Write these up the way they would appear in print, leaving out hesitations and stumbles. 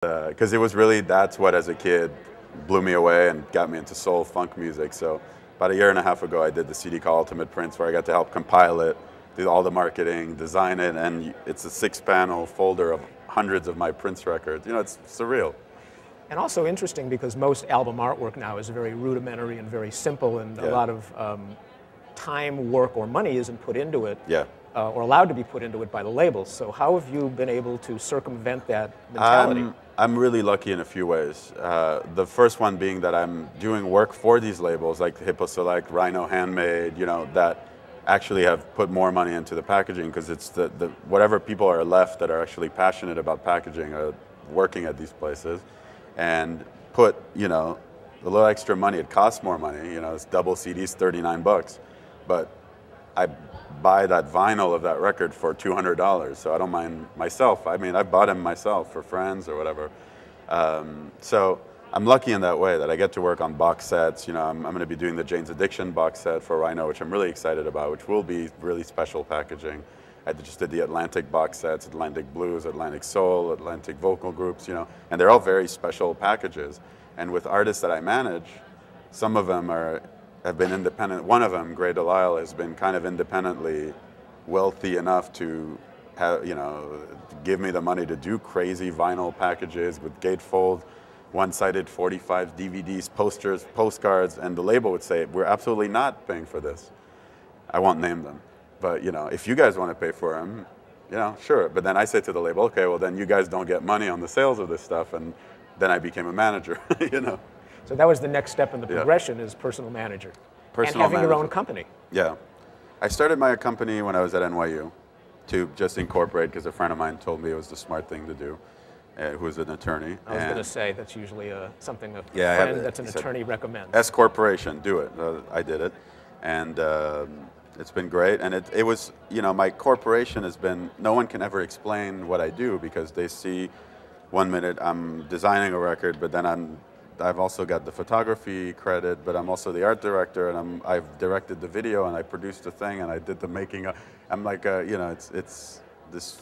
Because it was really, that's what as a kid blew me away and got me into soul funk music. So about a year and a half ago, I did the CD called Ultimate Prince, where I got to help compile it, do all the marketing, design it, and it's a 6-panel folder of hundreds of my Prince records. You know, it's surreal. And also interesting because most album artwork now is very rudimentary and very simple, and a lot of time, work, or money isn't put into it. Yeah. Or allowed to be put into it by the labels. So how have you been able to circumvent that mentality? I'm really lucky in a few ways. The first one being that I'm doing work for these labels like Hippo Select, Rhino Handmade, you know, that actually have put more money into the packaging, because it's the whatever people are left that are actually passionate about packaging are working at these places and put, you know, a little extra money. It costs more money, you know, it's double CDs, $39, but I buy that vinyl of that record for $200, so I don't mind myself. I mean, I bought them myself for friends or whatever. So I'm lucky in that way that I get to work on box sets. You know, I'm going to be doing the Jane's Addiction box set for Rhino, which I'm really excited about, which will be really special packaging. I just did the Atlantic box sets, Atlantic Blues, Atlantic Soul, Atlantic Vocal Groups, you know, and they're all very special packages. And with artists that I manage, some of them have been independent. One of them, Gray Delisle, has been kind of independently wealthy enough to have, you know, give me the money to do crazy vinyl packages with gatefold, one-sided 45 DVDs, posters, postcards, and the label would say, we're absolutely not paying for this. I won't name them, but you know, if you guys want to pay for them, you know, sure. But then I say to the label, okay, well then you guys don't get money on the sales of this stuff, and then I became a manager, you know. So that was the next step in the progression, is personal manager. And having your own company. Yeah. I started my company when I was at NYU to just incorporate, because a friend of mine told me it was the smart thing to do, who was an attorney. I was going to say, that's usually something a friend that's an attorney recommends. S Corporation, do it. I did it. And it's been great. And it was, you know, my corporation has been, no one can ever explain what I do, because they see 1 minute I'm designing a record, but then I've also got the photography credit, but I'm also the art director, and I've directed the video, and I produced the thing, and I did the making of. I'm like, you know, it's this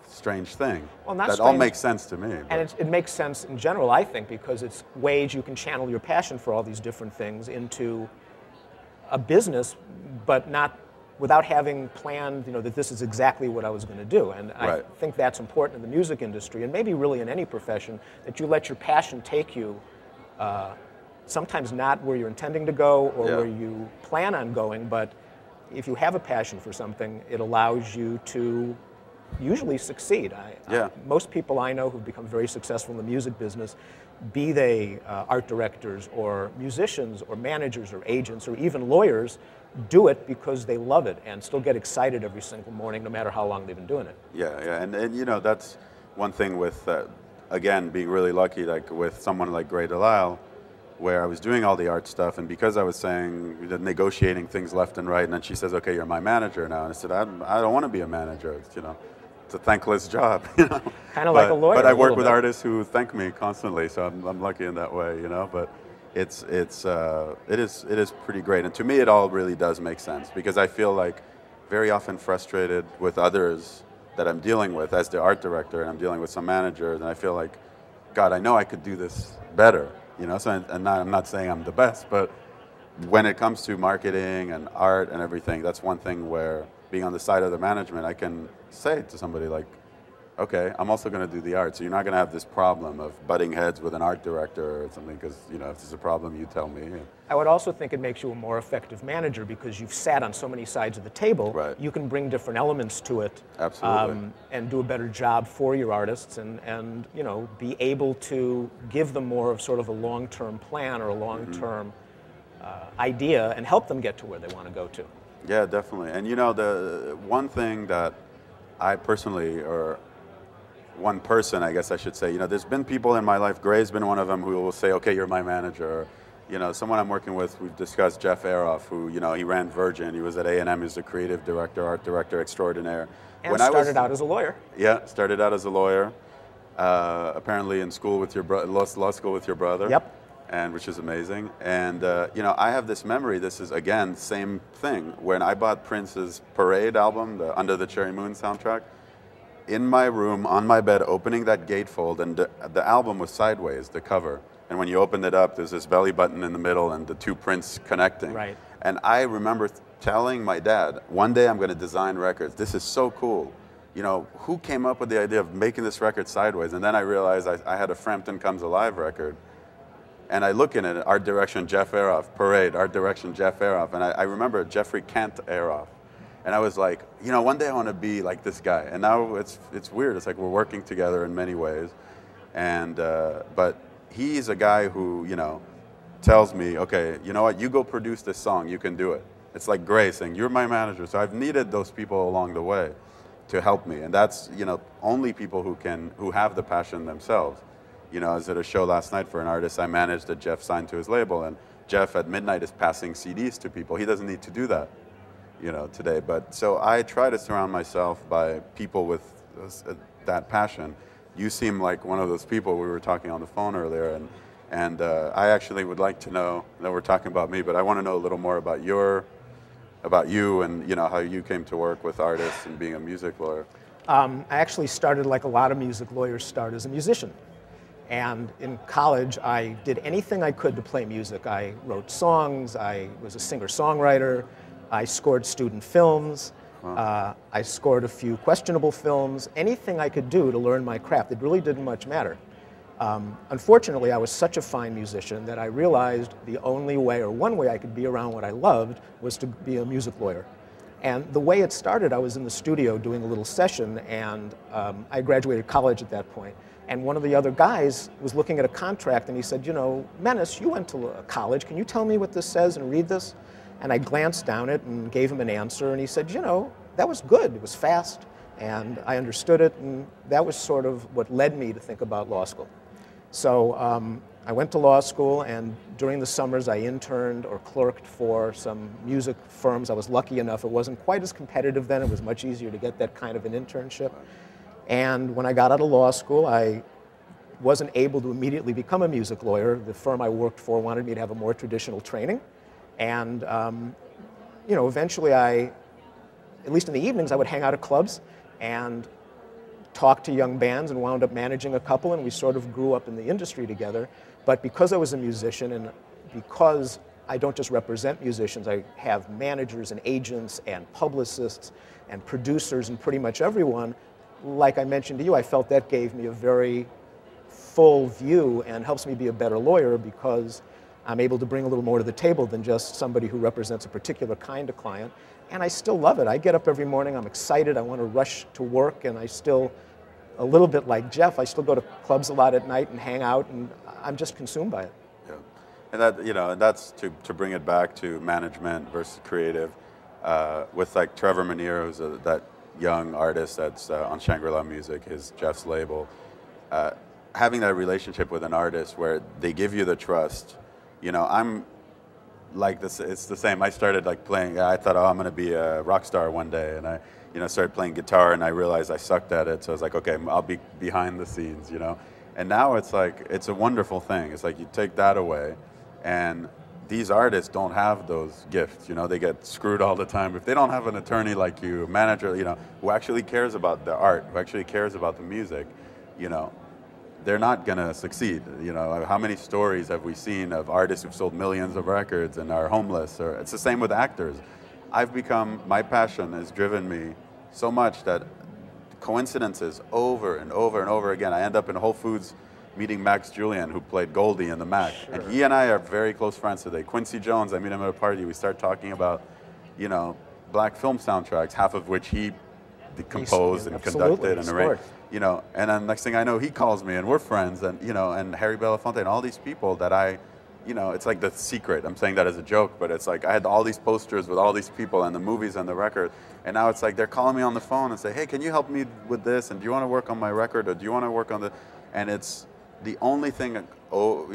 strange thing. Well, that all makes sense to me. And it makes sense in general, I think, because it's ways you can channel your passion for all these different things into a business, but not without having planned, you know, that this is exactly what I was going to do. And I think that's important in the music industry, and maybe really in any profession, that you let your passion take you sometimes not where you're intending to go or where you plan on going, but if you have a passion for something, it allows you to usually succeed. Most people I know who've become very successful in the music business, be they art directors or musicians or managers or agents or even lawyers, do it because they love it and still get excited every single morning, no matter how long they've been doing it. And you know, that's one thing with, again, being really lucky, like with someone like Gray Delisle, where I was doing all the art stuff, and because I was saying, negotiating things left and right, and then she says, okay, you're my manager now. And I said, I don't want to be a manager. It's, you know, it's a thankless job, you know. Kind of like a lawyer. But I work with artists who thank me constantly, so I'm lucky in that way, you know. But it is pretty great, and to me, it all really does make sense, because I feel like very often frustrated with others that I'm dealing with as the art director, and I'm dealing with some managers, and I feel like, God, I know I could do this better, you know. So, and I'm not saying I'm the best, but when it comes to marketing and art and everything, that's one thing where being on the side of the management, I can say to somebody like, okay, I'm also going to do the art, so you're not going to have this problem of butting heads with an art director or something, because, you know, if there's a problem, you tell me. I would also think it makes you a more effective manager, because you've sat on so many sides of the table. Right. You can bring different elements to it. Absolutely. And do a better job for your artists, and you know, be able to give them more of sort of a long-term plan or a long-term idea, and help them get to where they want to go to. Yeah, definitely. And you know, the one thing that I personally, or one person, I guess I should say, you know, there's been people in my life, Gray's been one of them, who will say, okay, you're my manager. Or, you know, someone I'm working with, we've discussed Jeff Aroff, who, you know, he ran Virgin, he was at A&M, he was the creative director, art director extraordinaire. And started out as a lawyer. Yeah, started out as a lawyer, apparently in school with your law school with your brother. Yep. And which is amazing. And you know, I have this memory, this is again, same thing, when I bought Prince's Parade album, the Under the Cherry Moon soundtrack, in my room, on my bed, opening that gatefold, and the album was sideways, the cover. And when you opened it up, there's this belly button in the middle and the two prints connecting. Right. And I remember telling my dad, one day I'm going to design records. This is so cool. You know, who came up with the idea of making this record sideways? And then I realized I had a Frampton Comes Alive record. And I look in it, art direction Jeff Aroff, Parade, art direction Jeff Aroff. And I remember Jeffrey Kent Aroff. And I was like, you know, one day I want to be like this guy. And now it's weird. It's like we're working together in many ways. And, but he's a guy who, you know, tells me, okay, you know what, you go produce this song, you can do it. It's like Gray saying, you're my manager. So I've needed those people along the way to help me. And that's, you know, only people who have the passion themselves. You know, I was at a show last night for an artist I managed that Jeff signed to his label, and Jeff at midnight is passing CDs to people. He doesn't need to do that, you know, today. But so I try to surround myself by people with that passion. You seem like one of those people. We were talking on the phone earlier, and I actually would like to know, I know we're talking about me, but I want to know a little more about you and, you know, how you came to work with artists and being a music lawyer. I actually started like a lot of music lawyers start, as a musician. And in college, I did anything I could to play music. I wrote songs, I was a singer-songwriter, I scored student films, Wow. I scored a few questionable films, anything I could do to learn my craft. It really didn't much matter. Unfortunately, I was such a fine musician that I realized the only way, or one way I could be around what I loved, was to be a music lawyer. And the way it started, I was in the studio doing a little session, and I graduated college at that point. And one of the other guys was looking at a contract, and he said, you know, Menace, you went to college. Can you tell me what this says and read this? And I glanced down it and gave him an answer, and he said, you know, that was good. It was fast, and I understood it, and that was sort of what led me to think about law school. So I went to law school, and during the summers I interned or clerked for some music firms. I was lucky enough. It wasn't quite as competitive then. It was much easier to get that kind of an internship. And when I got out of law school, I wasn't able to immediately become a music lawyer. The firm I worked for wanted me to have a more traditional training. And you know, eventually at least in the evenings, I would hang out at clubs and talk to young bands, and wound up managing a couple, and we sort of grew up in the industry together. But because I was a musician, and because I don't just represent musicians, I have managers and agents and publicists and producers and pretty much everyone, like I mentioned to you, I felt that gave me a very full view and helps me be a better lawyer, because I'm able to bring a little more to the table than just somebody who represents a particular kind of client. And I still love it. I get up every morning, I'm excited, I want to rush to work, and I still, a little bit like Jeff, I still go to clubs a lot at night and hang out, and I'm just consumed by it. Yeah. And that, you know, and that's to bring it back to management versus creative. With like Trevor Manier, who's that young artist that's on Shangri-La Music, Jeff's label, having that relationship with an artist where they give you the trust. You know, I'm like this. It's the same. I started like playing. I thought, oh, I'm going to be a rock star one day, and I, you know, started playing guitar, and I realized I sucked at it. So I was like, okay, I'll be behind the scenes, you know. And now it's like, it's a wonderful thing. It's like you take that away, and these artists don't have those gifts, you know. They get screwed all the time. If they don't have an attorney like you, a manager, you know, who actually cares about the art, who actually cares about the music, you know, they're not going to succeed. You know, how many stories have we seen of artists who've sold millions of records and are homeless? Or it's the same with actors. My passion has driven me so much that coincidences over and over and over again. I end up in Whole Foods meeting Max Julian, who played Goldie in The Mac. Sure. And he and I are very close friends today. Quincy Jones, I meet him at a party. We start talking about, you know, black film soundtracks, half of which he composed and conducted and arranged. You know, and then next thing I know, he calls me and we're friends, and, you know, and Harry Belafonte and all these people that I, you know, it's like The Secret. I'm saying that as a joke, but it's like I had all these posters with all these people and the movies and the record, and now it's like they're calling me on the phone and say, hey, can you help me with this? And do you want to work on my record, or do you want to work on the, and it's the only thing, you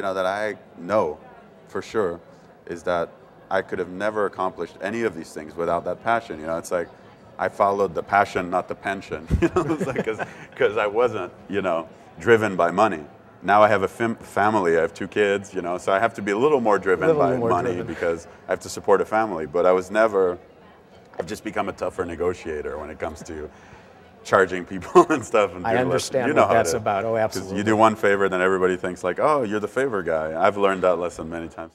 know, that I know for sure is that I could have never accomplished any of these things without that passion. You know, it's like I followed the passion, not the pension. You know, it's like, because I wasn't, you know, driven by money. Now I have a family. I have 2 kids. You know, so I have to be a little more driven by money because I have to support a family. But I was never. I've just become a tougher negotiator when it comes to charging people and stuff. And I understand you know what how that's it is. about. Oh, Because absolutely. you do one favor, then everybody thinks like, oh, you're the favor guy. I've learned that lesson many times.